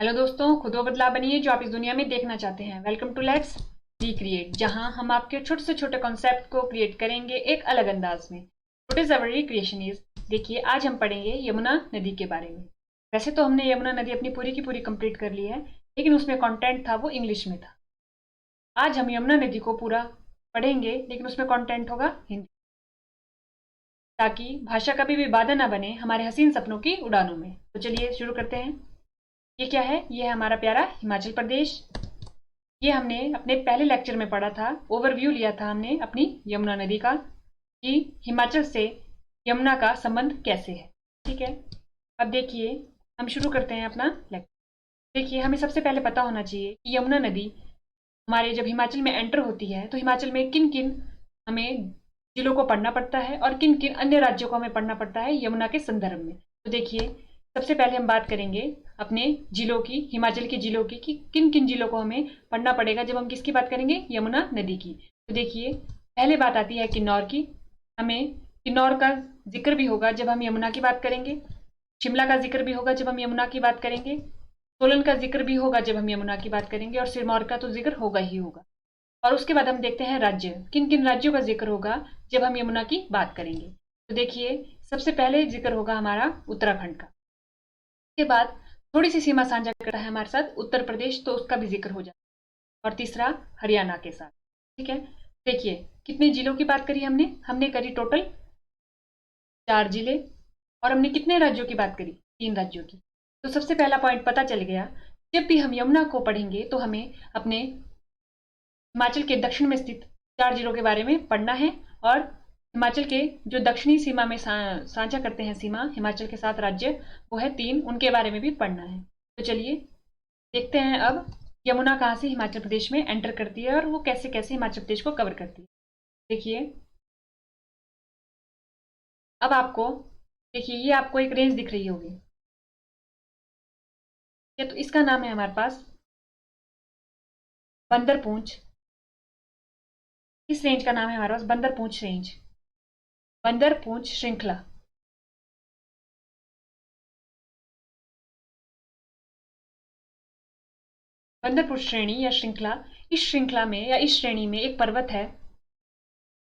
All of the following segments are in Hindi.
हेलो दोस्तों, खुद वो बदलाव बनिए जो आप इस दुनिया में देखना चाहते हैं। वेलकम टू लेट्स रिक्रिएट, जहां हम आपके छोटे से छोटे कॉन्सेप्ट को क्रिएट करेंगे एक अलग अंदाज में। What is our recreation is. देखिए, आज हम पढ़ेंगे यमुना नदी के बारे में। वैसे तो हमने यमुना नदी अपनी पूरी की पूरी कंप्लीट कर ली है, लेकिन उसमें कंटेंट था वो इंग्लिश में था। आज हम यमुना नदी को पूरा पढ़ेंगे, लेकिन उसमें कंटेंट होगा हिंदी, ताकि भाषा कभी भी बाधा ना बने हमारे हसीन सपनों की उड़ानों में। तो चलिए शुरू करते हैं। ये क्या है? ये है हमारा प्यारा हिमाचल प्रदेश। ये हमने अपने पहले लेक्चर में पढ़ा था, ओवरव्यू लिया था हमने अपनी यमुना नदी का, कि हिमाचल से यमुना का संबंध कैसे है। ठीक है, अब देखिए हम शुरू करते हैं अपना लेक्चर। देखिए, हमें सबसे पहले पता होना चाहिए कि यमुना नदी हमारे जब हिमाचल में एंटर होती है तो हिमाचल में किन किन हमें जिलों को पढ़ना पड़ता है और किन किन अन्य राज्यों को हमें पढ़ना पड़ता है यमुना के संदर्भ में। तो देखिए, सबसे पहले हम बात करेंगे अपने जिलों की, हिमाचल के जिलों की, कि किन किन जिलों को हमें पढ़ना पड़ेगा जब हम किसकी बात करेंगे, यमुना नदी की। तो देखिए, पहले बात आती है किन्नौर की। हमें किन्नौर का जिक्र भी होगा जब हम यमुना की बात करेंगे। शिमला का जिक्र भी होगा जब हम यमुना की बात करेंगे। सोलन का जिक्र भी होगा जब हम यमुना की बात करेंगे, और सिरमौर का तो जिक्र होगा ही होगा। और उसके बाद हम देखते हैं राज्य, किन किन राज्यों का जिक्र होगा जब हम यमुना की बात करेंगे। तो देखिए, सबसे पहले जिक्र होगा हमारा उत्तराखंड का। उसके बाद थोड़ी सी सीमा साझा करता है हमारे साथ उत्तर प्रदेश, तो उसका भी जिक्र हो जाता है। और तीसरा हरियाणा के साथ। ठीक है, देखिए कितने जिलों की बात करी हमने हमने करी टोटल 4 जिले। और हमने कितने राज्यों की बात करी? 3 राज्यों की। तो सबसे पहला पॉइंट पता चल गया, जब भी हम यमुना को पढ़ेंगे तो हमें अपने हिमाचल के दक्षिण में स्थित 4 जिलों के बारे में पढ़ना है, और हिमाचल के जो दक्षिणी सीमा में साझा करते हैं सीमा हिमाचल के साथ राज्य, वो है 3, उनके बारे में भी पढ़ना है। तो चलिए देखते हैं अब यमुना कहाँ से हिमाचल प्रदेश में एंटर करती है और वो कैसे कैसे हिमाचल प्रदेश को कवर करती है। देखिए, अब आपको देखिए, ये आपको एक रेंज दिख रही होगी। ये तो इसका नाम है हमारे पास बंदरपूंछ। इस रेंज का नाम है हमारे पास बंदरपूंछ रेंज, बंदरपूंछ श्रृंखला। बंदरपूंछ श्रेणी या श्रृंखला, इस श्रृंखला में या इस श्रेणी में एक पर्वत है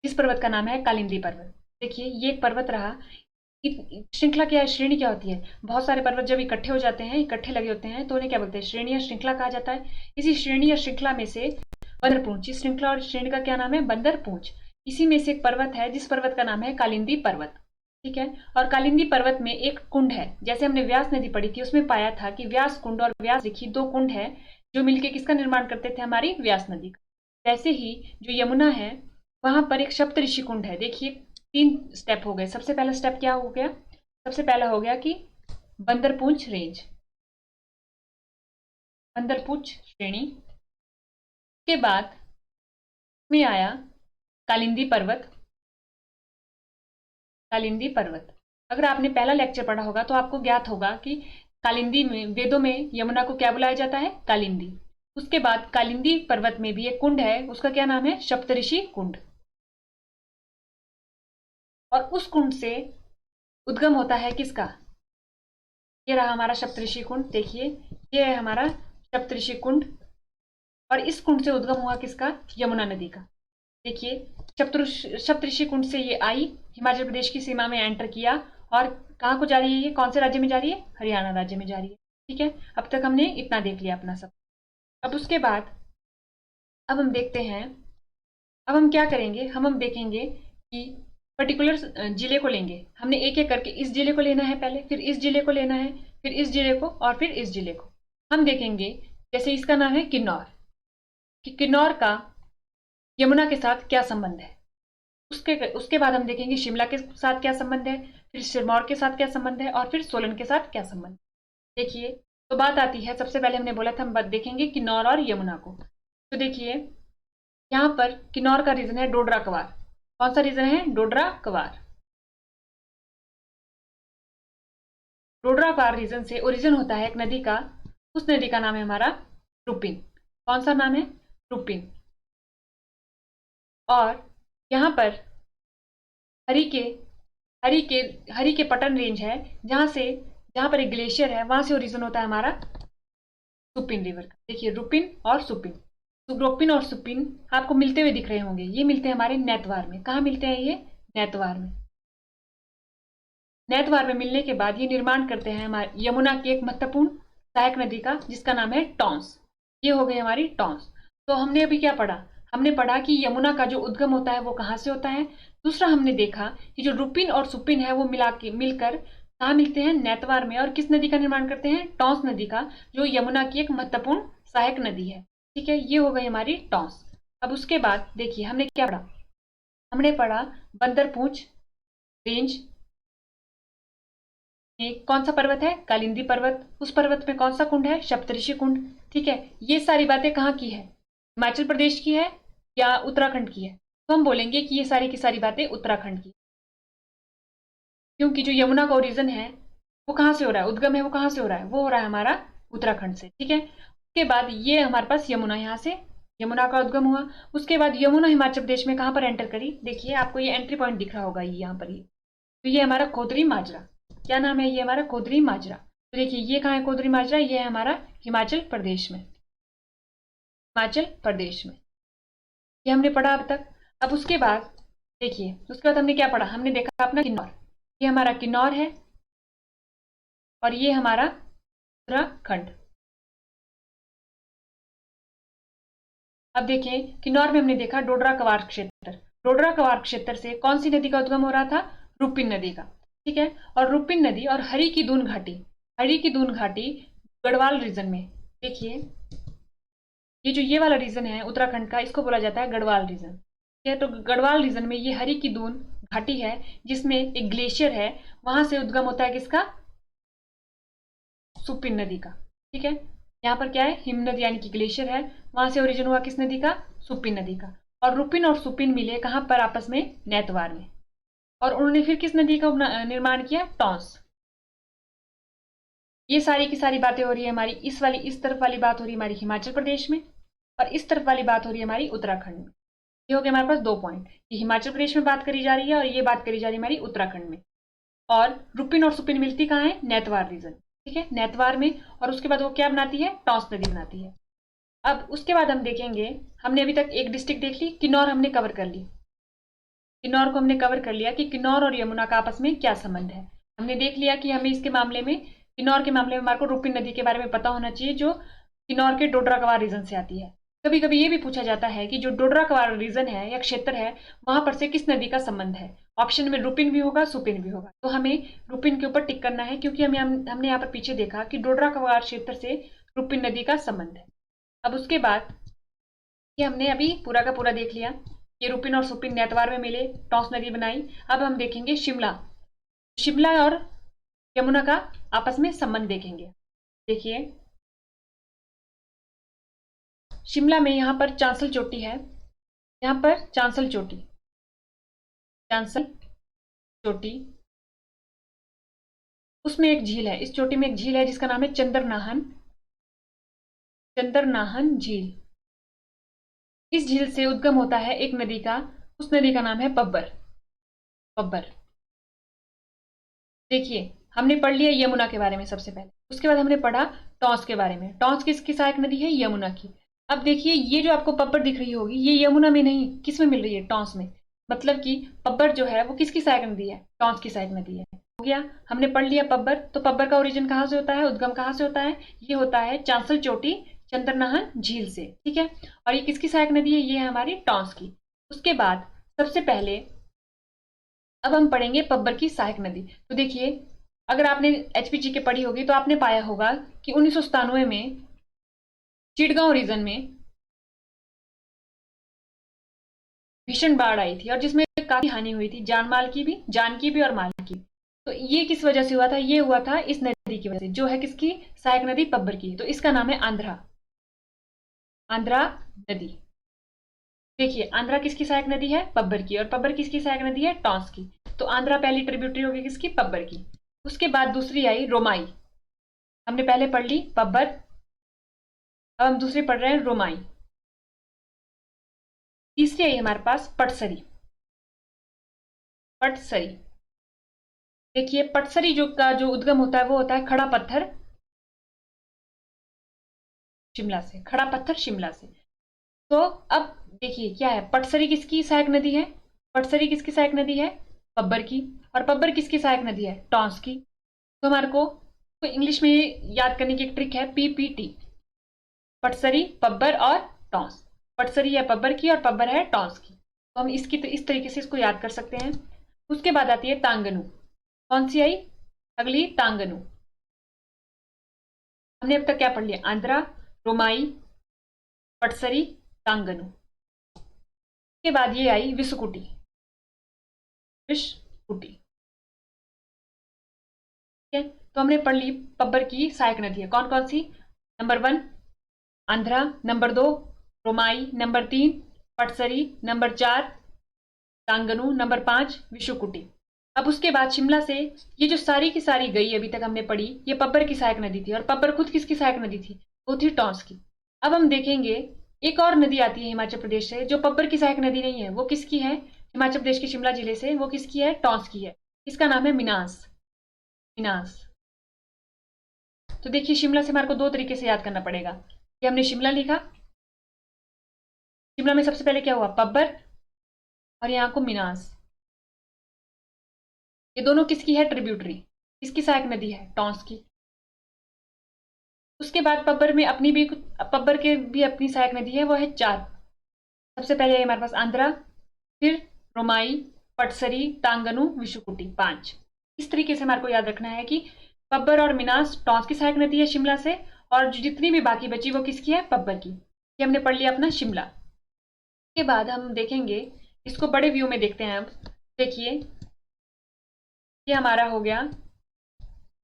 जिस पर्वत का नाम है कालिंदी पर्वत। देखिए, ये एक पर्वत रहा। श्रृंखला क्या है, श्रेणी क्या होती है? बहुत सारे पर्वत जब इकट्ठे हो जाते हैं, इकट्ठे लगे होते हैं, तो उन्हें क्या बोलते हैं? श्रेणी या श्रृंखला कहा जाता है। इसी श्रेणी या श्रृंखला में से बंदरपूंछ, इस श्रृंखला और श्रेणी का क्या नाम है? बंदरपूंछ। इसी में से एक पर्वत है जिस पर्वत का नाम है कालिंदी पर्वत। ठीक है, और कालिंदी पर्वत में एक कुंड है। जैसे हमने व्यास नदी पढ़ी थी, उसमें पाया था कि व्यास कुंड और व्यास देखिए 2 कुंड है जो मिलकर किसका निर्माण करते थे? हमारी व्यास नदी का। वैसे ही जो यमुना है, वहां पर एक सप्तऋषि कुंड है। देखिए, 3 स्टेप हो गए। सबसे पहला स्टेप क्या हो गया? सबसे पहला हो गया कि बंदरपूंछ रेंज, बंदरपूंछ श्रेणी। के बाद में आया कालिंदी पर्वत, कालिंदी पर्वत। अगर आपने पहला लेक्चर पढ़ा होगा तो आपको ज्ञात होगा कि कालिंदी में, वेदों में यमुना को क्या बुलाया जाता है? कालिंदी। उसके बाद कालिंदी पर्वत में भी एक कुंड है, उसका क्या नाम है? सप्तऋषि कुंड। और उस कुंड से उद्गम होता है किसका? ये रहा हमारा सप्तऋषि कुंड। देखिए, ये है हमारा सप्तऋषि कुंड, और इस कुंड से उद्गम हुआ किसका? यमुना नदी का। देखिए, सप्तऋषि कुंड से ये आई, हिमाचल प्रदेश की सीमा में एंटर किया, और कहाँ को जा रही है? ये कौन से राज्य में जा रही है? हरियाणा राज्य में जा रही है। ठीक है, अब तक हमने इतना देख लिया अपना सब। अब उसके बाद अब हम देखते हैं, अब हम क्या करेंगे, हम देखेंगे कि पर्टिकुलर जिले को लेंगे। हमने एक एक करके इस जिले को लेना है पहले, फिर इस जिले को लेना है, फिर इस जिले को, और फिर इस जिले को। हम देखेंगे, जैसे इसका नाम है किन्नौर, कि किन्नौर का यमुना के साथ क्या संबंध है। उसके उसके बाद हम देखेंगे शिमला के साथ क्या संबंध है, फिर सिरमौर के साथ क्या संबंध है, और फिर सोलन के साथ क्या संबंध है। देखिए, तो बात आती है, सबसे पहले हमने बोला था हम देखेंगे किन्नौर और यमुना को। तो देखिए, यहाँ पर किन्नौर का रीजन है डोडरा कवार। कौन सा रीजन है? डोडरा कवार। डोडरा कवार रीजन से ओरिजिन होता है एक नदी का, उस नदी का नाम है हमारा रुपिन। कौन सा नाम है? रुपिन। और यहाँ पर हरी के हरी के हरी के पटन रेंज है, जहां पर एक ग्लेशियर है, वहां से ओरिजिन होता है हमारा सुपिन रिवर का। देखिए रुपिन और सुपिन, तो रुपिन और सुपिन आपको मिलते हुए दिख रहे होंगे। ये मिलते हैं हमारे नैतवार में। कहाँ मिलते हैं ये? नैतवार में। नैतवार में मिलने के बाद ये निर्माण करते हैं हमारे यमुना की एक महत्वपूर्ण सहायक नदी का, जिसका नाम है टॉन्स। ये हो गई हमारी टॉन्स। तो हमने अभी क्या पढ़ा? हमने पढ़ा कि यमुना का जो उद्गम होता है वो कहाँ से होता है। दूसरा हमने देखा कि जो रुपिन और सुपिन है वो मिलकर कहाँ मिलते हैं? नैतवार में। और किस नदी का निर्माण करते हैं? टॉन्स नदी का, जो यमुना की एक महत्वपूर्ण सहायक नदी है। ठीक है, ये हो गई हमारी टॉन्स। अब उसके बाद देखिए हमने क्या पढ़ा? हमने पढ़ा बंदरपूंछ रेंज में कौन सा पर्वत है? कालिंदी पर्वत। उस पर्वत में कौन सा कुंड है? सप्तऋषि कुंड। ठीक है, ये सारी बातें कहाँ की है? हिमाचल प्रदेश की है या उत्तराखंड की है? तो हम बोलेंगे कि ये सारी की सारी बातें उत्तराखंड की, क्योंकि जो यमुना का ओरिजिन है वो कहाँ से हो रहा है, उद्गम है वो कहाँ से हो रहा है? वो हो रहा है हमारा उत्तराखंड से। ठीक है, उसके बाद ये हमारे पास यमुना, यहाँ से यमुना का उद्गम हुआ। उसके बाद यमुना हिमाचल प्रदेश में कहाँ पर एंटर करी? देखिए आपको ये एंट्री पॉइंट दिख रहा होगा, ये यहाँ पर। ये तो ये हमारा कोदरी माजरा। क्या नाम है? ये हमारा कोदरी माजरा। तो देखिए ये कहाँ है कोदरी माजरा? ये है हमारा हिमाचल प्रदेश में। हिमाचल प्रदेश में। ये हमने पढ़ा अब तक। अब उसके बाद देखिए, उसके बाद हमने क्या पढ़ा? हमने देखा अपना किन्नौर। ये हमारा किन्नौर है और ये हमारा उत्तराखंड। अब देखें किन्नौर में हमने देखा डोडरा कवार क्षेत्र। डोडरा कवार क्षेत्र से कौन सी नदी का उद्गम हो रहा था? रुपिन नदी का। ठीक है, और रुपिन नदी और हरी की दून घाटी, हरी की दून घाटी गढ़वाल रीजन में। देखिए ये जो ये वाला रीजन है उत्तराखंड का, इसको बोला जाता है गढ़वाल रीजन। ठीक है, तो गढ़वाल रीजन में ये हरी की दून घाटी है, जिसमें एक ग्लेशियर है। वहां से उद्गम होता है किसका? सुपिन नदी का। ठीक है, यहाँ पर क्या है? हिम नदी यानी कि ग्लेशियर है। वहां से ओरिजिन हुआ किस नदी का? सुपिन नदी का। और रुपिन और सुपिन मिले कहां पर आपस में? नैतवार में। और उन्होंने फिर किस नदी का निर्माण किया? टॉन्स। ये सारी की सारी बातें हो रही है हमारी, इस तरफ वाली बात हो रही है हमारी हिमाचल प्रदेश में, और इस तरफ वाली बात हो रही है हमारी उत्तराखंड में। ये हो गया हमारे पास 2 पॉइंट। ये हिमाचल प्रदेश में बात करी जा रही है और ये बात करी जा रही है हमारी उत्तराखंड में। और रुपिन और सुपिन मिलती कहाँ है? नैतवार रीजन। ठीक है, नैतवार में। और उसके बाद वो क्या बनाती है? टॉन्स नदी बनाती है। अब उसके बाद हम देखेंगे, हमने अभी तक एक डिस्ट्रिक्ट देख ली, किन्नौर हमने कवर कर ली। किन्नौर को हमने कवर कर लिया कि किन्नौर और यमुना का आपस में क्या संबंध है। हमने देख लिया कि हमें इसके मामले में, किन्नौर के मामले में हमारे को रुपिन नदी के बारे में पता होना चाहिए, जो किन्नौर के डोडरा कवार रीजन से आती है। कभी कभी ये भी पूछा जाता है कि जो डोडरा कवार रीजन है या क्षेत्र है, वहां पर से किस नदी का संबंध है। ऑप्शन में रुपिन भी होगा, सुपिन भी होगा। तो हमें रुपिन के ऊपर टिक करना है, क्योंकि हमने यहाँ पर पीछे देखा कि डोडरा कवार क्षेत्र से रुपिन नदी का संबंध है। अब उसके बाद ये हमने अभी पूरा का पूरा देख लिया। ये रुपिन और सुपिन नैतवार में मिले, टॉन्स नदी बनाई। अब हम देखेंगे शिमला। शिमला और यमुना का आपस में संबंध देखेंगे। देखिए शिमला में यहाँ पर चांसल चोटी है, यहाँ पर चांसल चोटी, चांसल चोटी, उसमें एक झील है, इस चोटी में एक झील है जिसका नाम है चंद्रनाहन, चंद्रनाहन झील। इस झील से उद्गम होता है एक नदी का, उस नदी का नाम है पब्बर। पब्बर। देखिए हमने पढ़ लिया यमुना के बारे में सबसे पहले, उसके बाद हमने पढ़ा टॉन्स के बारे में। टॉन्स किसकी सहायक नदी है? यमुना की। अब देखिए ये जो आपको पब्बर दिख रही होगी, ये यमुना में नहीं, किस में मिल रही है? टॉन्स में। मतलब कि पब्बर जो है वो किसकी सहायक नदी है? टॉन्स की सहायक नदी है। हो गया, हमने पढ़ लिया पब्बर। तो पब्बर का ओरिजिन कहाँ से होता है, उद्गम कहाँ से होता है? ये होता है चांसल चोटी चंद्रनाहन झील से। ठीक है, और ये किसकी सहायक नदी है? ये है हमारी टॉन्स की। उसके बाद सबसे पहले अब हम पढ़ेंगे पब्बर की सहायक नदी। तो देखिए अगर आपने एचपीजी के पढ़ी होगी तो आपने पाया होगा कि 1997 में चिड़गांव रीजन में भीषण बाढ़ आई थी, और जिसमें काफी हानि हुई थी, जानमाल की भी, जान की भी और माल की। तो ये किस वजह से हुआ था? ये हुआ था इस नदी की वजह से, जो है किसकी सहायक नदी? पब्बर की। तो इसका नाम है आंध्रा, आंध्रा नदी। देखिए आंध्रा किसकी सहायक नदी है? पब्बर की। और पब्बर किसकी सहायक नदी है? टॉन्स की। तो आंध्रा पहली ट्रिब्यूटरी होगी किसकी? पब्बर की। उसके बाद दूसरी आई रोमाई। हमने पहले पढ़ ली पब्बर, अब हम दूसरी पढ़ रहे हैं रोमाई। तीसरी आई हमारे पास पटसरी, पटसरी। देखिए पटसरी जो का जो उद्गम होता है वो होता है खड़ा पत्थर, शिमला से, खड़ा पत्थर शिमला से। तो अब देखिए क्या है, पटसरी किसकी सहायक नदी है? पटसरी किसकी सहायक नदी है? पब्बर की। और पब्बर किसकी सहायक नदी है? टॉन्स की। तो हमारे को तो इंग्लिश में याद करने की एक ट्रिक है, पीपीटी, पटसरी, पब्बर और टॉन्स। पटसरी है पब्बर की और पब्बर है टॉन्स की। तो हम इस तरीके से इसको याद कर सकते हैं। उसके बाद आती है तांगनू। कौन सी आई अगली? तांगनू। हमने अब तक क्या पढ़ लिया? आंध्रा, रोमाई, पटसरी, तांगनू। के बाद ये आई विसुकुटी। विसुकुटी, ठीक है। तो हमने पढ़ ली पब्बर की सहायक नदी है कौन कौन सी? Number 1 Andhra, number 2 Romai, number 3 Patsari, number 4 Tangnu, number 5 Vishukuti. अब उसके बाद शिमला से ये जो सारी की सारी गई अभी तक हमने पढ़ी, ये पब्बर की सहायक नदी थी। और पब्बर खुद किसकी सहायक नदी थी? वो थी टॉन्स की। अब हम देखेंगे एक और नदी आती है हिमाचल प्रदेश से जो पब्बर की सहायक नदी नहीं है। वो किसकी है? हिमाचल प्रदेश के शिमला जिले से। वो किसकी है? टॉन्स की है। इसका नाम है मिनास। मिनास। तो देखिए शिमला से हमारे को दो तरीके से याद करना पड़ेगा। कि हमने शिमला लिखा, शिमला में सबसे पहले क्या हुआ? पब्बर, और यहाँ को मिनास। ये दोनों किसकी है? ट्रिब्यूटरी। किसकी सहायक नदी है? टॉन्स की। उसके बाद पब्बर में अपनी भी, पब्बर के भी अपनी सहायक नदी है, वो है 4। सबसे पहले हमारे पास आंध्रा, फिर रोमाई, पटसरी, तांगनू, विशुकुटी, 5। इस तरीके से हमारे को याद रखना है कि पब्बर और मिनास टॉन्स की सहायक नदी है शिमला से, और जितनी भी बाकी बची वो किसकी है? पब्बर की। ये हमने पढ़ लिया अपना शिमला। के बाद हम देखेंगे इसको बड़े व्यू में देखते हैं। अब देखिए ये हमारा हो गया,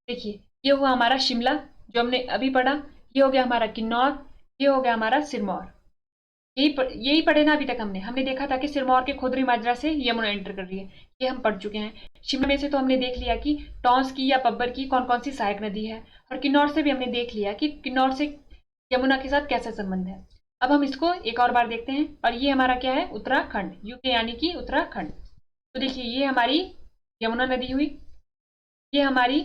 देखिए ये हुआ हमारा शिमला जो हमने अभी पढ़ा। ये हो गया हमारा किन्नौर, ये हो गया हमारा सिरमौर। यही पढ़े ना अभी तक। हमने देखा था कि सिरमौर के खोदरी माजरा से यमुना एंटर कर रही है, ये हम पढ़ चुके हैं। शिमला में से तो हमने देख लिया कि टॉन्स की या पब्बर की कौन कौन सी सहायक नदी है, और किन्नौर से भी हमने देख लिया कि किन्नौर से यमुना के साथ कैसा संबंध है। अब हम इसको एक और बार देखते हैं। और ये हमारा क्या है? उत्तराखंड, यूके यानी कि उत्तराखंड। तो देखिए ये हमारी यमुना नदी हुई। ये हमारी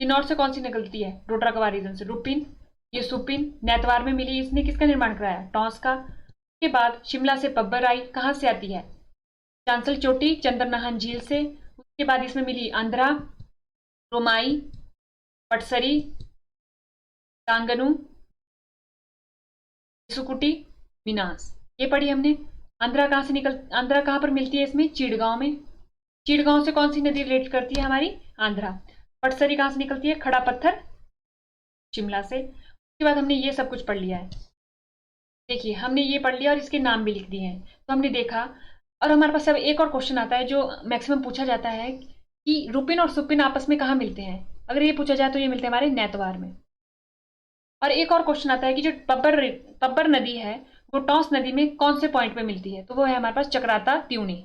किन्नौर से कौन सी निकलती है? रोटराकवा रीजन से रुपिन। ये सुपिन नैतवार में मिली, इसने किसका निर्माण कराया? टॉन्स का। के बाद शिमला से पब्बर आई, कहाँ से आती है? चांसल चोटी चंद्रनाहन झील से। उसके बाद इसमें मिली आंध्रा, रोमाई, पटसरी, तांगनू, सुकुटी, मिनास। ये पढ़ी हमने। आंध्रा कहाँ पर मिलती है? इसमें चीड़गांव में। चीड़गांव से कौन सी नदी रिलेट करती है? हमारी आंध्रा। पटसरी कहाँ से निकलती है? खड़ा पत्थर शिमला से। उसके बाद हमने ये सब कुछ पढ़ लिया है। देखिए हमने ये पढ़ लिया और इसके नाम भी लिख दिए हैं। तो हमने देखा, और हमारे पास अब एक और क्वेश्चन आता है जो मैक्सिमम पूछा जाता है कि रुपिन और सुपिन आपस में कहाँ मिलते हैं। अगर ये पूछा जाए तो ये मिलते हैं हमारे नैतवार में। और एक और क्वेश्चन आता है कि जो पब्बर नदी है वो टॉन्स नदी में कौन से पॉइंट पे मिलती है? तो वो है हमारे पास चक्राता त्यूनी।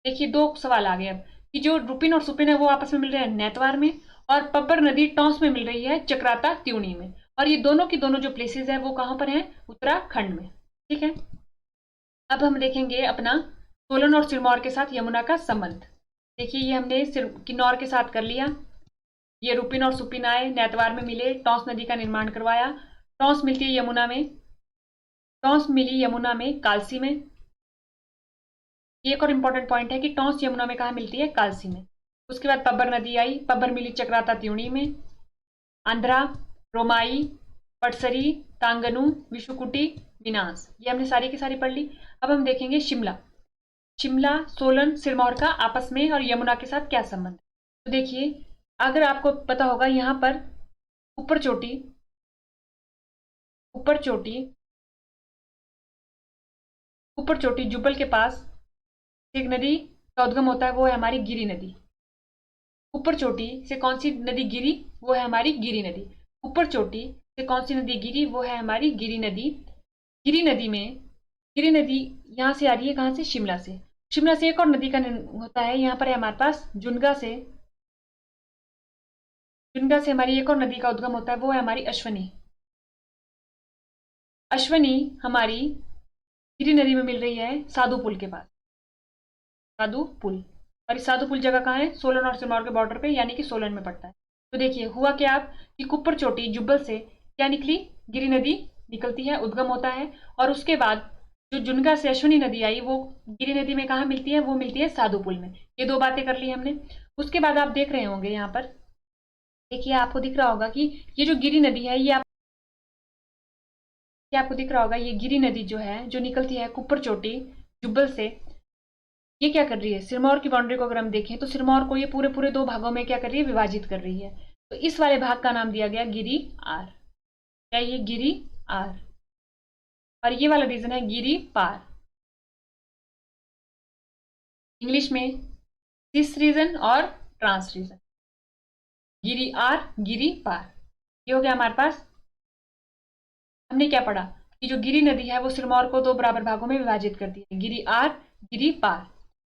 देखिए दो सवाल आ गए अब कि जो रुपिन और सुपिन है वो आपस में मिल रहे हैं नैतवार में, और पब्बर नदी टॉन्स में मिल रही है चक्राता त्यूनी में। और ये दोनों की दोनों जो प्लेसेस है वो कहाँ पर हैं? उत्तराखंड में। ठीक है। अब हम देखेंगे अपना सोलन और सिरमौर के साथ यमुना का संबंध। देखिए ये हमने किन्नौर के साथ कर लिया। ये रुपिन और सुपिन आए, नैतवार में मिले, टॉन्स नदी का निर्माण करवाया। टॉन्स मिलती है यमुना में, टॉन्स मिली यमुना में कालसी में। ये एक और इंपॉर्टेंट पॉइंट है कि टॉन्स यमुना में कहाँ मिलती है? कालसी में। उसके बाद पब्बर नदी आई, पब्बर मिली चक्राता त्यूणी में। आंध्रा, रोमाई, पटसरी, तांगनू, विशुकुटी, विनाश, ये हमने सारी की सारी पढ़ ली। अब हम देखेंगे शिमला। शिमला, सोलन, सिरमौर का आपस में और यमुना के साथ क्या संबंध? तो देखिए अगर आपको पता होगा यहाँ पर ऊपर चोटी, ऊपर चोटी, ऊपर चोटी जुब्बल के पास एक नदी का उद्गम होता है, वो है हमारी गिरी नदी। ऊपर चोटी से कौन सी नदी गिरी? वो है हमारी गिरी नदी। ऊपर चोटी से कौन सी नदी गिरी? वो है हमारी गिरी नदी। गिरी नदी में, गिरी नदी यहाँ से आ रही है कहाँ से? शिमला से। शिमला से एक और नदी का होता है, यहाँ पर है हमारे पास जुनगा से। जुनगा से हमारी एक और नदी का उद्गम होता है, वो है हमारी अश्वनी। अश्वनी हमारी गिरी नदी में मिल रही है साधु पुल के पास, साधु पुल। और इस साधु पुल जगह कहाँ है? सोलन और सिरमौर के बॉर्डर पे, यानी कि सोलन में पड़ता है। तो देखिए हुआ क्या आप कि कुप्पर चोटी जुब्बल से क्या निकली? गिरी नदी निकलती है, उद्गम होता है। और उसके बाद जो जुनगा से अश्विनी नदी आई वो गिरी नदी में कहाँ मिलती है, वो मिलती है साधुपुल में। ये दो बातें कर ली हमने। उसके बाद आप देख रहे होंगे यहाँ पर, देखिए आपको दिख रहा होगा कि ये जो गिरी नदी है ये आपको दिख रहा होगा, ये गिरी नदी जो है जो निकलती है कुप्पर चोटी जुब्बल से, ये क्या कर रही है, सिरमौर की बाउंड्री को अगर हम देखें तो सिरमौर को ये पूरे पूरे दो भागों में क्या कर रही है, विभाजित कर रही है। तो इस वाले भाग का नाम दिया गया गिरी आर। क्या ये गिरी आर, और ये वाला रीजन है गिरी पार, इंग्लिश में सिस रीजन और ट्रांस रीजन। गिरी आर, गिरी पार, ये हो गया हमारे पास। हमने क्या पढ़ा कि जो गिरी नदी है वो सिरमौर को दो बराबर भागों में विभाजित करती है, गिरी आर, गिरी पार।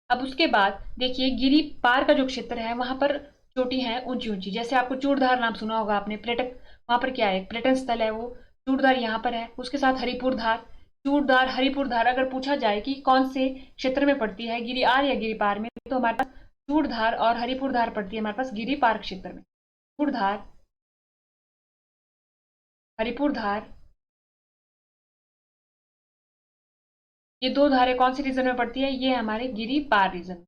अब उसके बाद देखिए गिरी पार का जो क्षेत्र है वहां पर चोटी है ऊंची ऊंची, जैसे आपको चूड़धार नाम सुना होगा आपने, पर्यटक वहां पर क्या है, पर्यटन स्थल है वो, चूड़धार यहाँ पर है, उसके साथ हरिपुर धार। चूड़धार हरिपुर धार अगर पूछा जाए कि कौन से क्षेत्र में पड़ती है, गिरी आर या गिरी पार में, तो हमारे पास चूड़धार और हरिपुर धार पड़ती है हमारे पास गिरी पार क्षेत्र में। चूड़धार, हरिपुर धार, ये दो धारें कौन से रीजन में पड़ती है, ये हमारे गिरी पार रीजन में।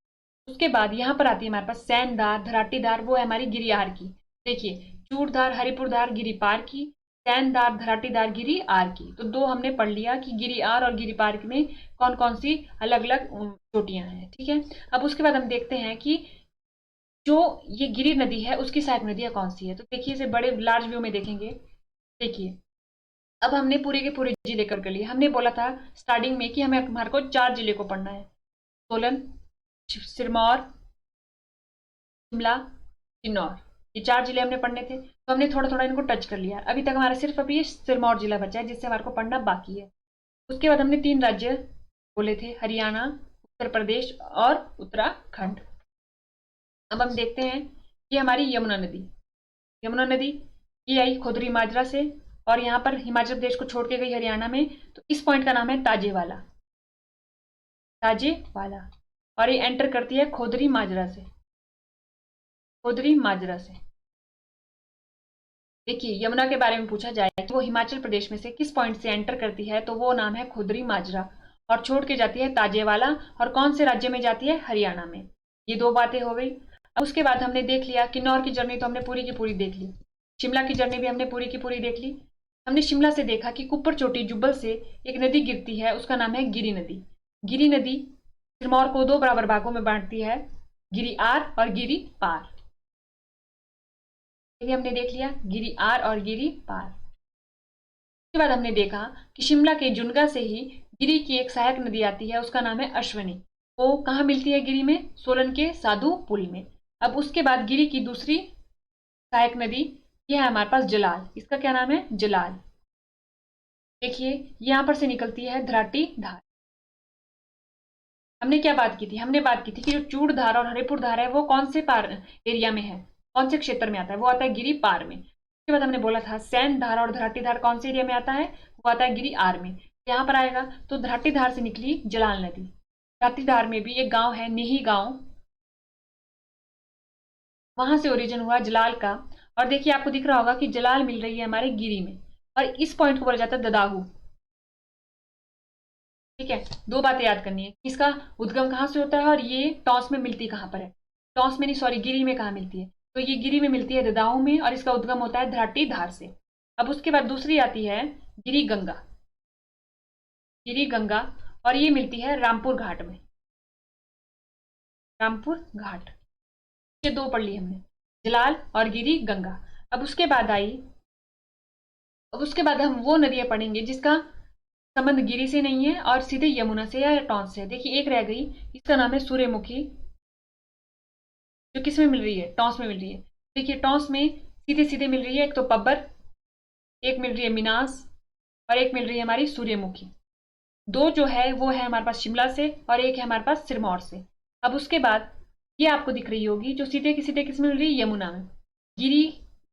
उसके बाद यहाँ पर आती है हमारे पास सैनधार, धराटीधार, वो है हमारी गिरी आर की। देखिए चूड़धार हरिपुरधार गिरी पार की, सैनधार धराटीधार गिरी आर की। तो दो हमने पढ़ लिया कि गिरी आर और गिरी पार में कौन कौन सी अलग अलग चोटियां हैं। ठीक है, अब उसके बाद हम देखते हैं कि जो ये गिरी नदी है उसकी सहायक नदियां कौन सी है। तो देखिए इसे बड़े लार्ज व्यू में देखेंगे। देखिए अब हमने पूरे के पूरे जिले कर लिए। हमने बोला था स्टार्टिंग में कि हमें हमारे को 4 जिले को पढ़ना है, सोलन, सिरमौर, शिमला, किन्नौर, ये 4 जिले हमने पढ़ने थे। तो हमने थोड़ा थोड़ा इनको टच कर लिया। अभी तक हमारा सिर्फ अभी ये सिरमौर जिला बचा है जिससे हमारे को पढ़ना बाकी है। उसके बाद हमने 3 राज्य बोले थे, हरियाणा, उत्तर प्रदेश और उत्तराखंड। अब हम देखते हैं कि हमारी यमुना नदी, यमुना नदी ये आई खोदरी माजरा से और यहाँ पर हिमाचल प्रदेश को छोड़ के गई हरियाणा में। तो इस पॉइंट का नाम है ताजेवाला, ताजेवाला, और ये एंटर करती है खोदरी माजरा से, खोदरी माजरा से। देखिए यमुना के बारे में पूछा जाए कि वो हिमाचल प्रदेश में से किस पॉइंट से एंटर करती है, तो वो नाम है खोदरी माजरा, और छोड़ के जाती है ताजेवाला, और कौन से राज्य में जाती है, हरियाणा में। ये दो बातें हो गई। अब उसके बाद हमने देख लिया किन्नौर की जर्नी, तो हमने पूरी की पूरी देख ली। शिमला की जर्नी भी हमने पूरी की पूरी देख ली। हमने शिमला से देखा कि कुप्पर चोटी जुब्बल से एक नदी गिरती है, उसका नाम है गिरी नदी। गिरी नदी सिरमौर को दो बराबर भागों में बांटती है, गिरी आर और गिरी पार। ये हमने देख लिया, गिरी आर और गिरी पार। उसके बाद हमने देखा कि शिमला के जुनगा से ही गिरी की एक सहायक नदी आती है, उसका नाम है अश्वनी। वो कहाँ मिलती है गिरी में, सोलन के साधु पुल में। अब उसके बाद गिरी की दूसरी सहायक नदी ये है हमारे पास जलाल, इसका क्या नाम है, जलाल। देखिए यहां पर से निकलती है धराटी धार। हमने क्या बात की थी, हमने बात की थी कि जो चूड़ धार और हरिपुर धार है वो कौन से पार एरिया में है, कौन से क्षेत्र में आता है, वो आता है गिरी पार में। उसके बाद हमने बोला था सैन धार और धराटी धार कौन से एरिया में आता है, वो आता है गिरी आर में। यहाँ पर आएगा तो धराटी धार से निकली जलाल नदी। धराटी धार में भी एक गांव है नेही गांव, वहां से ओरिजिन हुआ जलाल का। और देखिए आपको दिख रहा होगा कि जलाल मिल रही है हमारे गिरी में, और इस पॉइंट को बोला जाता है ददाहू। ठीक है, दो बातें याद करनी है, इसका उद्गम कहाँ से होता है और ये टॉस में मिलती कहाँ पर है, टॉस में नहीं सॉरी गिरी में कहाँ मिलती है, तो ये गिरी में मिलती है ददाहू में, और इसका उद्गम होता है धराटी धार से। अब उसके बाद दूसरी आती है गिरी गंगा, गिरी गंगा, और ये मिलती है रामपुर घाट में, रामपुर घाट। ये दो पढ़ ली हमने, जलाल और गिरी गंगा। अब उसके बाद आई, अब उसके बाद हम वो नदियां पढ़ेंगे जिसका संबंध गिरी से नहीं है और सीधे यमुना से या टॉन्स से। देखिए एक रह गई, इसका नाम है सूर्यमुखी, जो किस में मिल रही है, टॉन्स में मिल रही है। देखिए टॉन्स में सीधे सीधे मिल रही है, एक तो पब्बर, एक मिल रही है मिनास, और एक मिल रही है हमारी सूर्यमुखी। दो जो है वो है हमारे पास शिमला से, और एक है हमारे पास सिरमौर से। अब उसके बाद ये आपको दिख रही होगी जो सीधे की सीधे किस में मिल रही है, यमुना में। गिरी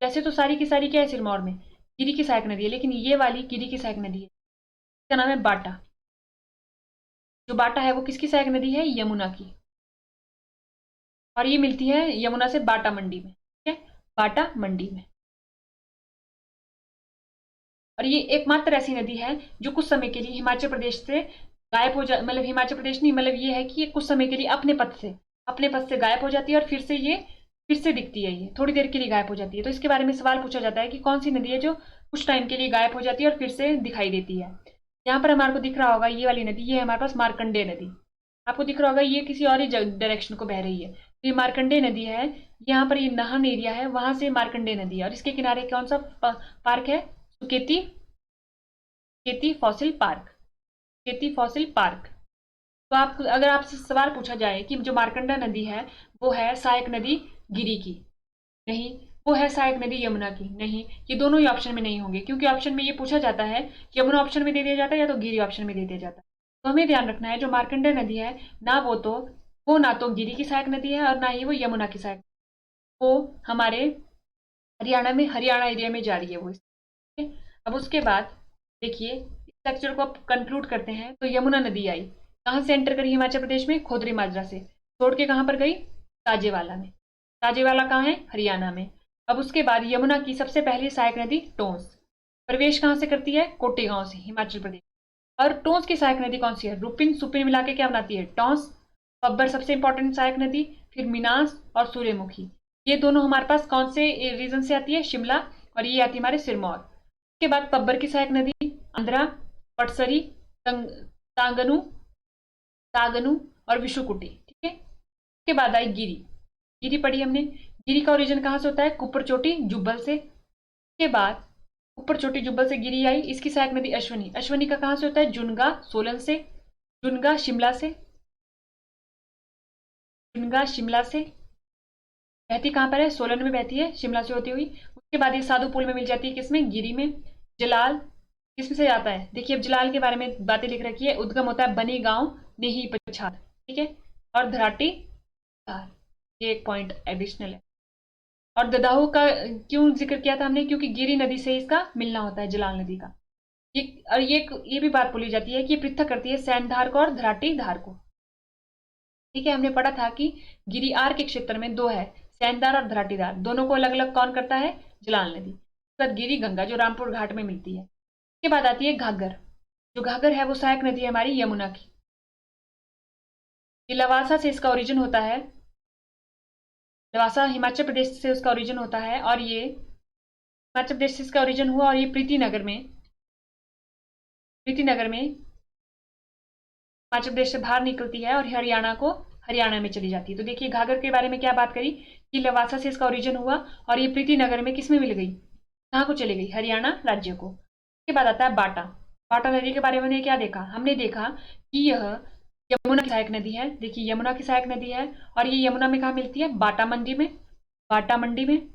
वैसे तो सारी की सारी क्या है, सिरमौर में गिरी की सहायक नदी है, लेकिन ये वाली गिरी की सहायक नदी है, इसका नाम है बाटा। जो बाटा है वो किसकी सहायक नदी है, यमुना की, और ये मिलती है यमुना से बाटा मंडी में। ठीक है, बाटा मंडी में। और ये एकमात्र ऐसी नदी है जो कुछ समय के लिए हिमाचल प्रदेश से गायब हो जा मतलब हिमाचल प्रदेश नहीं, मतलब ये है कि ये कुछ समय के लिए अपने पथ से गायब हो जाती है और फिर से दिखती है, ये थोड़ी देर के लिए गायब हो जाती है। तो इसके बारे में सवाल पूछा जाता है कि कौन सी नदी है जो कुछ टाइम के लिए गायब हो जाती है और फिर से दिखाई देती है। यहाँ पर हमारे को दिख रहा होगा ये वाली नदी, ये है हमारे पास मार्कंडेय नदी। आपको दिख रहा होगा ये किसी और ही डायरेक्शन को बह रही है, तो ये मार्कंडेय नदी है। यहाँ पर ये नाहन एरिया है, वहां से मार्कंडेय नदी है और इसके किनारे कौन सा पार्क है? Suketi fossil park, Suketi fossil park. तो आप अगर आपसे सवाल पूछा जाए कि जो मार्कंडा नदी है वो है सहायक नदी गिरी की? नहीं। वो है सहायक नदी यमुना की? नहीं। ये दोनों ही ऑप्शन में नहीं होंगे, क्योंकि ऑप्शन में ये पूछा जाता है, यमुना ऑप्शन में दे दिया जाता है या तो गिरी ऑप्शन में दे दिया जाता है। तो हमें ध्यान रखना है जो मार्कंडा नदी है ना, वो ना तो गिरी की सहायक नदी है और ना ही वो यमुना की सहायक, वो हमारे हरियाणा एरिया में जा रही है वो। अब उसके बाद देखिए इस लेक्चर को अब कंक्लूड करते हैं। तो यमुना नदी आई, कहाँ से एंटर करी? हिमाचल प्रदेश में खोदरी माजरा से, छोड़ के कहाँ पर गई? ताजेवाला में। ताजेवाला कहाँ है? हरियाणा में। अब उसके बाद यमुना की सबसे पहली सहायक नदी टोंस, प्रवेश कहाँ से करती है? कोटेगांव से, हिमाचल प्रदेश। और टोंस की सहायक नदी कौन सी है? रुपिन सुपिन मिला के क्या बनाती है? टोंस। पब्बर सबसे इंपॉर्टेंट सहायक नदी, फिर मीनास और सूर्यमुखी। ये दोनों हमारे पास कौन से रीजन से आती है? शिमला। और ये आती है हमारे सिरमौर। उसके बाद पब्बर की सहायक नदी आंध्रा, पटसरी, तांगनु तागनु और विशुकुटी। ठीक है। उसके बाद आई गिरी। गिरी पढ़ी हमने। गिरी का ओरिजिन कहाँ से होता है? कुप्पर चोटी जुब्बल से। उसके बाद ऊपर चोटी जुब्बल से गिरी आई, इसकी सहायक नदी अश्वनी। अश्वनी का कहाँ से होता है? जुनगा सोलन से। जुनगा शिमला से बहती कहाँ पर है? सोलन में बहती है, शिमला से होती हुई। उसके बाद ये साधुपुल में मिल जाती है, किसमें? गिरी में। जलाल किसमें से आता है? देखिए अब जलाल के बारे में बातें लिख रखी है, उद्गम होता है बनी गांव नेही पछाड़। ठीक है। और धराटी धार, ये एक पॉइंट एडिशनल है। और ददाहू का क्यों जिक्र किया था हमने? क्योंकि गिरी नदी से इसका मिलना होता है, जलाल नदी का। और ये भी बात बोली जाती है कि पृथक करती है सैंधार को और धराटी धार को। ठीक है। हमने पढ़ा था कि गिरी आर के क्षेत्र में दो है, सैंधार और धराटीधार, दोनों को अलग अलग कौन करता है? जलाल नदी। उसके बाद गिरी गंगा जो रामपुर घाट में मिलती है। उसके बाद आती है घाघर। जो घाघर है वो सहायक नदी है हमारी यमुना की। ये लवासा से इसका ओरिजिन होता है, लवासा हिमाचल प्रदेश से उसका ओरिजिन होता है। और ये हिमाचल प्रदेश से इसका ओरिजिन हुआ और ये प्रीतिनगर में हिमाचल प्रदेश से बाहर निकलती है और हरियाणा में चली जाती है। तो देखिए घाघर के बारे में क्या बात करी कि लवासा से इसका ओरिजिन हुआ और ये प्रीतिनगर में किसमें मिल गई? कहाँ को चली गई? हरियाणा राज्य को। उसके बाद आता है बाटा। बाटा नदी के बारे में क्या देखा? हमने देखा कि यह यमुना की सहायक नदी है। देखिए यमुना की सहायक नदी है और ये यमुना में कहाँ मिलती है? बाटा मंडी में।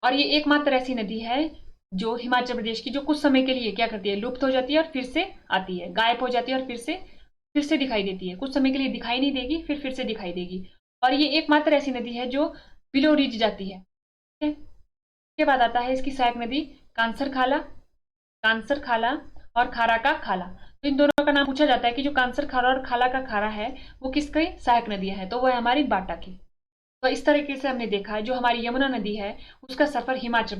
और ये एकमात्र ऐसी नदी है जो हिमाचल प्रदेश की जो कुछ समय के लिए क्या करती है? लुप्त हो जाती है और फिर से आती है, गायब हो जाती है और फिर से दिखाई देती है। कुछ समय के लिए दिखाई नहीं देगी, फिर से दिखाई देगी। और ये एकमात्र ऐसी नदी है जो बिलो रिज जाती है। ठीक है। उसके बाद आता है इसकी सहायक नदी कांसर खाला और खारा का खाला। तो इन दोनों का नाम पूछा जाता है कि जो कांसर खारा और खाला का खारा है वो किसकी सहायक नदियां हैं? तो वो है हमारी बाटा की। तो इस तरीके से हमने देखा है जो हमारी यमुना नदी है उसका सफर हिमाचल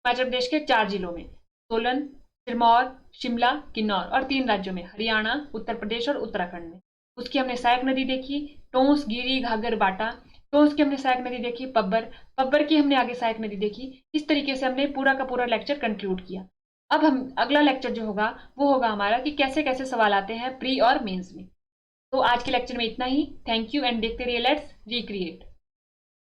प्रदेश के 4 जिलों में, सोलन, सिरमौर, शिमला, किन्नौर और 3 राज्यों में, हरियाणा, उत्तर प्रदेश और उत्तराखंड में। उसकी हमने सहायक नदी देखी टोंस, गिरी, घाघर, बाटा। टोंस की हमने सहायक नदी देखी पब्बर की हमने आगे सहायक नदी देखी। इस तरीके से हमने पूरा का पूरा लेक्चर कंक्लूड किया। अब हम अगला लेक्चर जो होगा वो होगा हमारा कि कैसे कैसे सवाल आते हैं प्री और मेंस में। तो आज के लेक्चर में इतना ही। थैंक यू एंड देखते रहिए लेट्स रिक्रिएट।